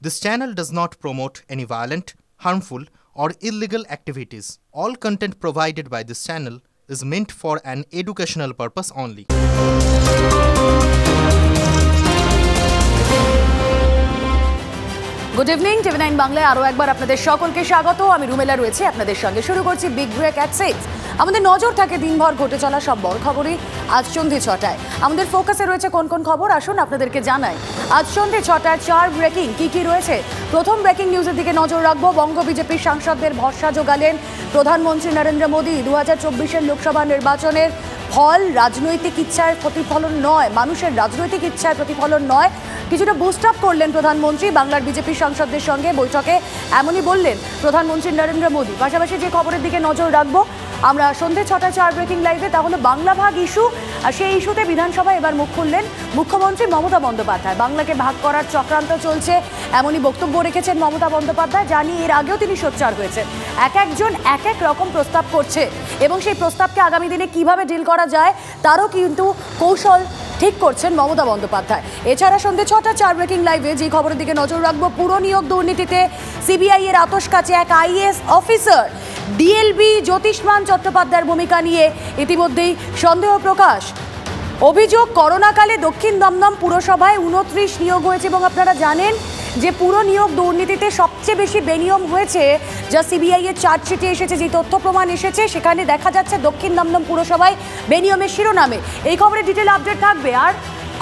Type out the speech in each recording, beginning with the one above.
This channel does not promote any violent, harmful, or illegal activities. All content provided by this channel is meant for an educational purpose only. Good evening TV9 বাংলায় আরও একবার আপনাদের সকলকে স্বাগত। আমি রুমেলা রয়েছি আপনাদের সঙ্গে। শুরু করছি বিগ ব্রেক অ্যাট 6। আমাদের নজর থাকে দিনভর ঘটে চলা সব বড় খবরই আজ সন্ধ্যে 6টায়। আমাদের ফোকাসে রয়েছে কোন কোন খবর আসুন আপনাদেরকে জানাই। আজ সন্ধ্যে 6টায় 4 ব্রেকিং কি রয়েছে। প্রথম ব্রেকিং নিউজের দিকে নজর রাখবো। বঙ্গ বিজেপির সাংসদদের ভরসা জোগালেন প্রধানমন্ত্রী নরেন্দ্র মোদী। 2024-এর লোকসভা নির্বাচনের ফল রাজনৈতিক ইচ্ছার প্রতিফলন নয়, মানুষের রাজনৈতিক ইচ্ছার প্রতিফলন নয়। কিছুটা বুস্ট আপ করলেন প্রধানমন্ত্রী। বাংলার বিজেপি সাংসদদের সঙ্গে বৈঠকে এমনই বললেন প্রধানমন্ত্রী নরেন্দ্র মোদী। পাশাপাশি যে খবরের দিকে নজর রাখবো আমরা সন্ধ্যে 6টায় 4 ব্রেকিং লাইভে, তাহলে বাংলা ভাগ ইস্যু। আর সেই ইস্যুতে বিধানসভায় এবার মুখ খুললেন মুখ্যমন্ত্রী মমতা বন্দ্যোপাধ্যায়। বাংলাকে ভাগ করার চক্রান্ত চলছে এমনই বক্তব্য রেখেছেন মমতা বন্দ্যোপাধ্যায়, জানি এর আগেও তিনি সোচ্চার হয়েছেন। এক একজন এক এক রকম প্রস্তাব করছে এবং সেই প্রস্তাবকে আগামী দিনে কিভাবে ডিল করা যায় তারও কিন্তু কৌশল ঠিক করছেন মমতা বন্দ্যোপাধ্যায়। এছাড়া সন্ধ্যে 6টা 4 ব্রেকিং লাইভে যে খবরের দিকে নজর রাখবো, পুরো নিয়োগ দুর্নীতিতে সিবিআই এর আতশ কাছে এক আইএএস অফিসার। ডিএলবি জ্যোতিষ্মান চট্টোপাধ্যায়ের ভূমিকা নিয়ে ইতিমধ্যেই সন্দেহ প্রকাশ। অভিযোগ, করোনাকালে দক্ষিণ দমদম পুরসভায় 29 নিয়োগ হয়েছে এবং আপনারা জানেন যে পুরো নিয়োগ দুর্নীতিতে সবচেয়ে বেশি বেনিয়ম হয়েছে, যা সিবিআই এর চার্জশিটে এসেছে, যে তথ্য প্রমাণ এসেছে সেখানে দেখা যাচ্ছে দক্ষিণ দমদম পুরসভায় বেনিয়মের শিরোনামে। এই খবরে ডিটেল আপডেট থাকবে। আর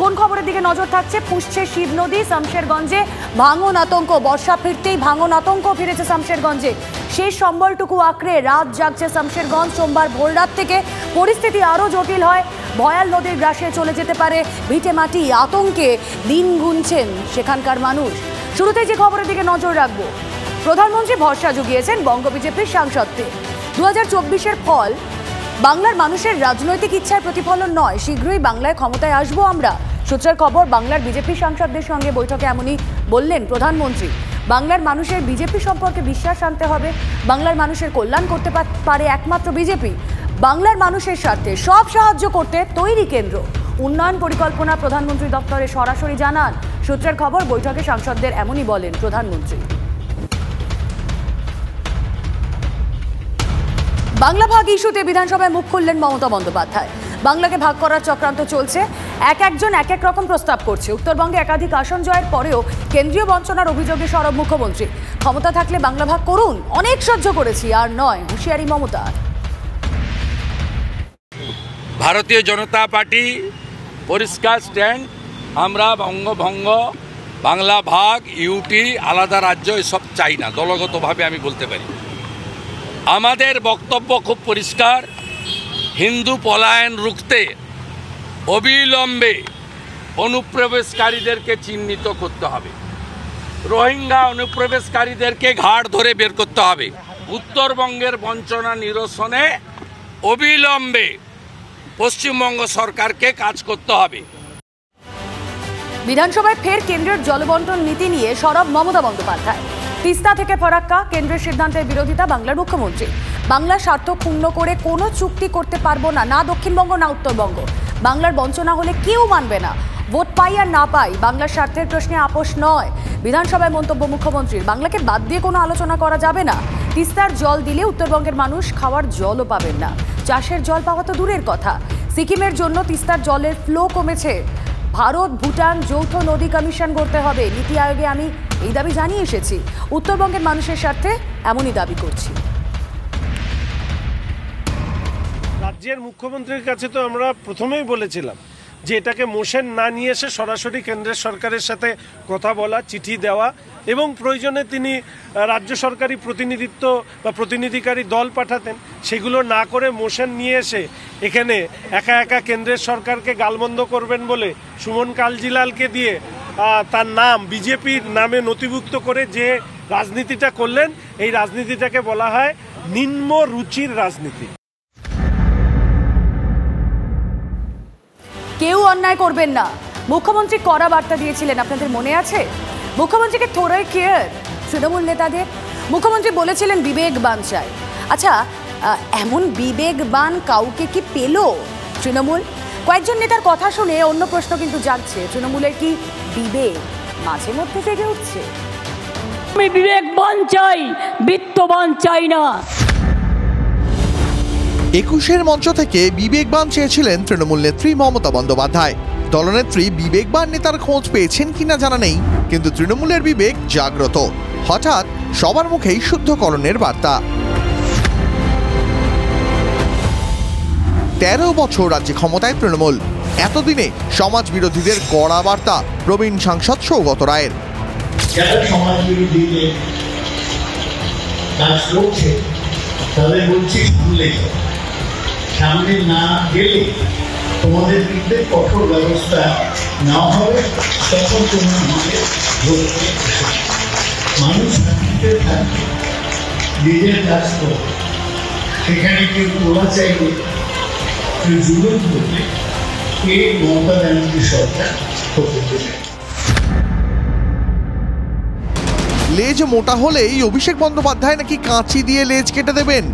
কোন খবরের দিকে নজর থাকছে, পুষছে শিব নদী। শামশেরগঞ্জে ভাঙন আতঙ্ক, বর্ষা ফিরতেই ভাঙন আতঙ্ক ফিরেছে শামশেরগঞ্জে। শেষ সম্বলটুকু আঁকড়ে রাত জাগছে শামশেরগঞ্জ। সোমবার ভোররাত থেকে পরিস্থিতি আরও জটিল হয়। ভয়াল নদীর গ্রাসে চলে যেতে পারে ভিটে মাটি। আতঙ্কে দিন গুনছেন সেখানকার মানুষ। শুরুতে যে খবরের দিকে নজর রাখবো, প্রধানমন্ত্রী ভরসা জুগিয়েছেন বঙ্গ বিজেপির সাংসদদের। 2024-এর ফল বাংলার মানুষের রাজনৈতিক ইচ্ছার প্রতিফলন নয়, শীঘ্রই বাংলায় ক্ষমতায় আসবো আমরা। সূত্রের খবর, বাংলার বিজেপি সাংসদদের সঙ্গে বৈঠকে এমনই বললেন প্রধানমন্ত্রী। বাংলার মানুষের বিজেপি সম্পর্কে বিশ্বাস আনতে হবে। বাংলার মানুষের কল্যাণ করতে পারে একমাত্র বিজেপি। বাংলার মানুষের স্বার্থে সব সাহায্য করতে তৈরি কেন্দ্র। উন্নয়ন পরিকল্পনা প্রধানমন্ত্রী দপ্তরে সরাসরি জানান। সূত্রের খবর, বৈঠকে সাংসদদের এমনই বলেন প্রধানমন্ত্রী। বাংলা ভাগ ইস্যুতে বিধানসভায় মুখ খুললেন মমতা বন্দ্যোপাধ্যায়। বাংলাকে ভাগ করার চক্রান্ত চলছে, এক একজন এক এক রকম প্রস্তাব করছে। উত্তরবঙ্গে একাধিক আসন জয়ের পরেও কেন্দ্রীয় বঞ্চনার অভিযোগে সরব মুখ্যমন্ত্রী। ক্ষমতা থাকলে বাংলা ভাগ করুন, অনেক সহ্য করেছি, আর নয়, হুঁশিয়ারি মমতা। ভারতীয় জনতা পার্টি পরিষ্কার স্ট্যান্ড, আমরা বঙ্গভঙ্গ, বাংলা ভাগ, ইউটি, আলাদা রাজ্য এসব চাই না। দলগতভাবে আমি বলতে পারি আমাদের বক্তব্য খুব পরিষ্কার। হিন্দু পলায়ন রুখতে অবিলম্বে অনুপ্রবেশকারীদেরকে চিহ্নিত করতে হবে। রোহিঙ্গা অনুপ্রবেশকারীদেরকে ঘাড় ধরে বের করতে হবে। উত্তরবঙ্গের বঞ্চনা নিরসনে অবিলম্বে পশ্চিমবঙ্গ সরকারকে কাজ করতে হবে। বিধানসভায় ফের কেন্দ্রের জলবন্টন নীতি নিয়ে সরব মমতা বন্দ্যোপাধ্যায়। তিস্তা থেকে ফারাক্কা, কেন্দ্রের সিদ্ধান্তের বিরোধিতা বাংলার মুখ্যমন্ত্রী। বাংলার স্বার্থ ক্ষুণ্ণ করে কোনো চুক্তি করতে পারবো না, না দক্ষিণবঙ্গ না উত্তরবঙ্গ। বাংলার বঞ্চনা হলে কেউ মানবে না। ভোট পাই আর না পাই, বাংলার স্বার্থের প্রশ্নে আপোষ নয়। বিধানসভায় মন্তব্য মুখ্যমন্ত্রীর। বাংলাকে বাদ দিয়ে কোনো আলোচনা করা যাবে না। তিস্তার জল দিলে উত্তরবঙ্গের মানুষ খাওয়ার জলও পাবেন না। চাষের জল পাওয়া তো দূরের কথা। সিকিমের জন্য তিস্তার জলের ফ্লো কমেছে। ভারত ভুটান যৌথ নদী কমিশন করতে হবে। নীতি আয়োগে আমি এই দাবি জানিয়ে এসেছি। উত্তরবঙ্গের মানুষের স্বার্থে এমনই দাবি করছি। রাজ্যের মুখ্যমন্ত্রীর কাছে তো আমরা প্রথমেই বলেছিলাম যে এটাকে মোশন না নিয়ে এসে সরাসরি কেন্দ্রের সরকারের সাথে কথা বলা, চিঠি দেওয়া এবং প্রয়োজনে তিনি রাজ্য সরকারি প্রতিনিধিত্ব বা প্রতিনিধিকারী দল পাঠাতেন। সেগুলো না করে মোশন নিয়ে এসে এখানে একা একা কেন্দ্রের সরকারকে গালমন্দ করবেন বলে সুমন কালজিলালকে দিয়ে তার নাম বিজেপির নামে নথিভুক্ত করে যে রাজনীতিটা করলেন, এই রাজনীতিটাকে বলা হয় নিম্ন রুচির রাজনীতি। কেউ অন্যায় করবেন না, মুখ্যমন্ত্রী কড়া বার্তা দিয়েছিলেন, আপনাদের মনে আছে? মুখ্যমন্ত্রীকে থোড়াই কেয়ার তৃণমূল নেতাদের। মুখ্যমন্ত্রী বলেছিলেন বিবেকবান চাই। আচ্ছা, এমন বিবেকবান কাউকে কি পেল তৃণমূল? কয়েকজন নেতার কথা শুনে অন্য প্রশ্ন কিন্তু জাগছে, তৃণমূলের কি বিবেক মাঝে মধ্যে জেগে উঠছে? আমি বিবেকবান চাই, বিত্তবান চাই না। ২১-এর মঞ্চ থেকে বিবেকবান চেয়েছিলেন তৃণমূল নেত্রী মমতা বন্দ্যোপাধ্যায়। দলনেত্রী বিবেকবান নেতার খোঁজ পেয়েছেন কিনা জানা নেই, কিন্তু তৃণমূলের বিবেক জাগ্রত। হঠাৎ সবার মুখেই শুদ্ধকরণের বার্তা। ১৩ বছর রাজ্যে ক্ষমতায় তৃণমূল, এতদিনে সমাজ বিরোধীদের কড়া বার্তা প্রবীণ সাংসদ সৌগত রায়ের। যারা সমাজ বিরোধীদের কাজ করছে তাদের বলছি সামনে না গেলে তোমাদের বিরুদ্ধে কঠোর ব্যবস্থা নেওয়া হবে। তখন তোমরা আমাদের ধরতে মানুষ শান্তিতে থাকবে, নিজের কাজ করবে। সেখানে কেউ তোলা চাইবে, কেউ জুলুম করবে, এই মমতা ব্যানার্জি সরকার হতে দেবে। লেজ মোটা হলেই অভিষেক বন্দ্যোপাধ্যায় নাকি কাঁচি দিয়ে লেজ কেটে দেবেন,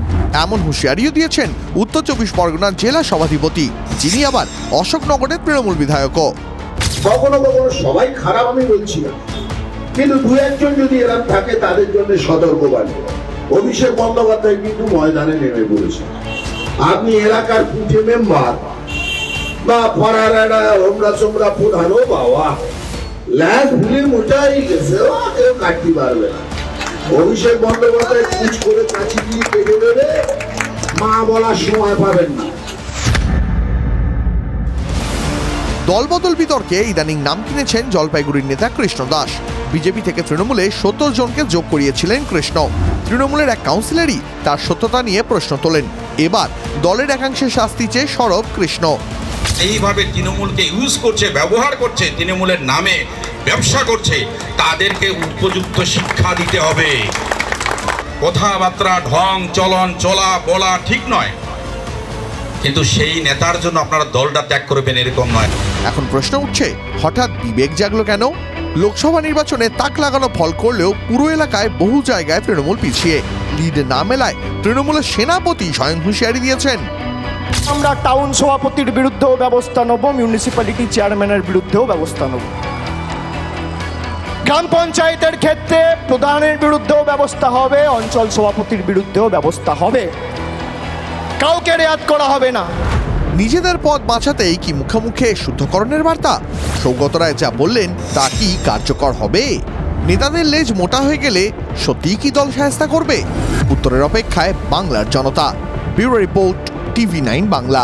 এমন হুঁশিয়ারিও দিয়েছেন উত্তর ২৪ পরগনার জেলা সভাধিপতি, যিনি আবার অশোকনগরের তৃণমূল বিধায়কও। কখনো কখনো সবাই খারাপ আমি বলছি না, কিন্তু দু একজন যদি এরকম থাকে তাদের জন্য সতর্কবাণী। অভিষেক বন্দ্যোপাধ্যায় কিন্তু ময়দানে নেমে পড়েছে। আপনি এলাকার পুঁথে মেম্বার বা পাড়ার একটা হোমরা চোমরা প্রধানও বাবা ল্যাস ভুলে মোটাই গেছে, কেউ কাটতে পারবে না। অভিষেক বন্দ্যোপাধ্যায় কুচ করে কাছি দিয়ে কেটে দেবে, মা বলার সময় পাবেন না। দলবদল বিতর্কে ইদানিং নাম কিনেছেন জলপাইগুড়ির নেতা কৃষ্ণ দাস। বিজেপি থেকে তৃণমূলে ৭০ জনকে যোগ করিয়েছিলেন কৃষ্ণ। তৃণমূলের এক কাউন্সিলরই তার সত্যতা নিয়ে প্রশ্ন তোলেন। এবার দলের একাংশের শাস্তি চেয়ে সরব কৃষ্ণ। এইভাবে তৃণমূলকে ইউজ করছে, ব্যবহার করছে, তৃণমূলের নামে ব্যবসা করছে, তাদেরকে উপযুক্ত শিক্ষা দিতে হবে। কথাবার্তা, ঢং, চলন, চলা বলা ঠিক নয়, কিন্তু সেই নেতার জন্য আপনারা দলটা ত্যাগ করবেন এরকম নয়। এখন প্রশ্ন উঠছে, হঠাৎ বিবেক জাগলো কেন? লোকসভা নির্বাচনে তাক লাগানো ফল করলেও পুরো এলাকায় বহু জায়গায় তৃণমূল পিছিয়ে। লিড না মেলায় তৃণমূলের সেনাপতি স্বয়ং হুঁশিয়ারি দিয়েছেন। আমরা টাউন সভাপতির বিরুদ্ধেও ব্যবস্থা নেব, মিউনিসিপ্যালিটি চেয়ারম্যানের বিরুদ্ধেও ব্যবস্থা নেব। গ্রাম পঞ্চায়েতের ক্ষেত্রে প্রধানের বিরুদ্ধেও ব্যবস্থা হবে, অঞ্চল সভাপতির বিরুদ্ধেও ব্যবস্থা হবে। কাউকে রেয়াত করা হবে না। নিজেদের পদ বাঁচাতেই কি মুখে মুখে শুদ্ধকরণের বার্তা? সৌগত রায় যা বললেন তা কি কার্যকর হবে? নেতাদের লেজ মোটা হয়ে গেলে সত্যিই কি দল শায়েস্তা করবে? উত্তরের অপেক্ষায় বাংলার জনতা। Bureau report, TV9 Bangla.